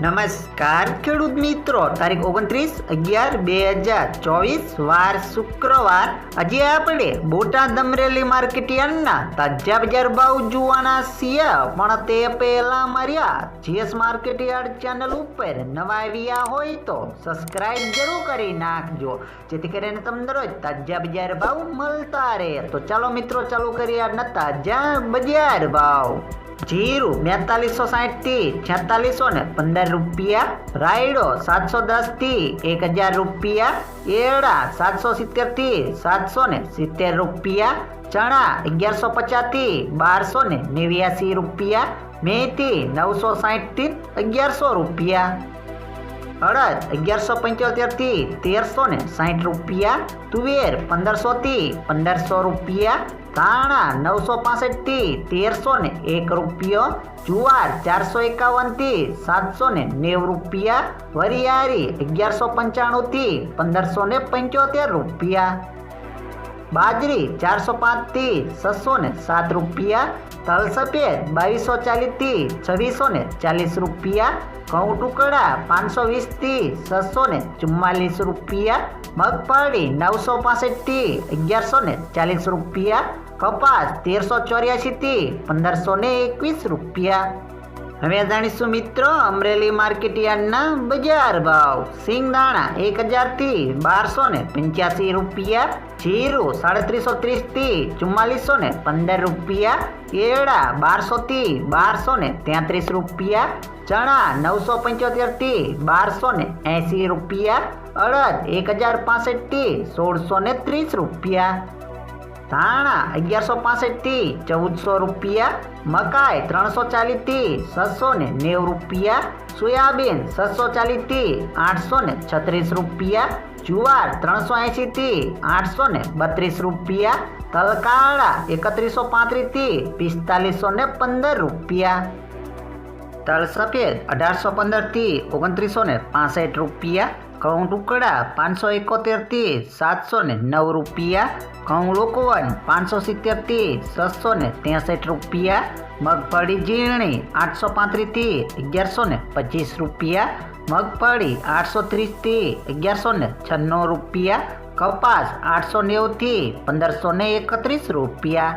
નમસ્કાર ખેડૂત મિત્રો, તારીખ 29/11/2024 વાર શુક્રવાર. આજે આપણે બોટાદ અમરેલી માર્કેટ યાર્ડના તાજા બજાર ભાવ જોવાના છીએ. પણ તે પહેલા માર્યા જીએસ માર્કેટ યાર્ડ ચેનલ ઉપર નવા આવ્યા હોય તો સબસ્ક્રાઇબ જરૂર કરી નાખજો, જેથી કરીને તમને રોજ તાજા બજાર ભાવ મળતા રહે. તો ચાલો મિત્રો, ચાલુ કરીએ આજના તાજા બજાર ભાવ. જીરું 4260 થી 4615 રૂપિયા, રાયડો 710 થી 1000 રૂપિયા, એરડા 770 થી 770 રૂપિયા, ચણા 1150 થી 1289 રૂપિયા, મેથી 960 થી 1100 રૂપિયા, અડદ 1175 થી 1360 રૂપિયા, તુવેર 1500 થી 1500 રૂપિયા, ધાણા 965 થી 1301 રૂપિયો, જુવાર 451 થી 790 રૂપિયા, વરિયાળી 1195 થી 1575 રૂપિયા, બાજરી 405 થી 607 રૂપિયા, તલ સફેદ 2240 થી 2640 રૂપિયા, ઘઉં ટુકડા 520 થી 644 રૂપિયા, મગફળી 965 થી 1140 રૂપિયા, કપાસ 1384 થી 1521 રૂપિયા. હવે જાણીશું મિત્રો અમરેલી માર્કેટ યાર્ડના બજાર ભાવ. સિંગદાણા 1000 થી 1285 રૂપિયા, જીરું 330 થી 4415 રૂપિયા, એરડા 1200 થી 1233 રૂપિયા, ચણા 975 થી 1280 રૂપિયા, અડદ 1065 થી 1630 રૂપિયા, ધાણા 1165 થી 1400 રૂપિયા, મકાઈ 340 થી 690 રૂપિયા, સોયાબીન 640 થી 836 રૂપિયા, જુવાર 380 થી 832 રૂપિયા, તલ કાળા 3135 થી 4515 રૂપિયા, તલ સફેદ 1815 થી 2965 રૂપિયા, ઘઉં ટુકડા 571 થી 709 રૂપિયા, ઘઉં લોકવન 570 થી 663 રૂપિયા, મગફળી ઝીણી 835 થી 1125 રૂપિયા, મગફળી 830 થી 1196 રૂપિયા, કપાસ 890 થી 1531 રૂપિયા.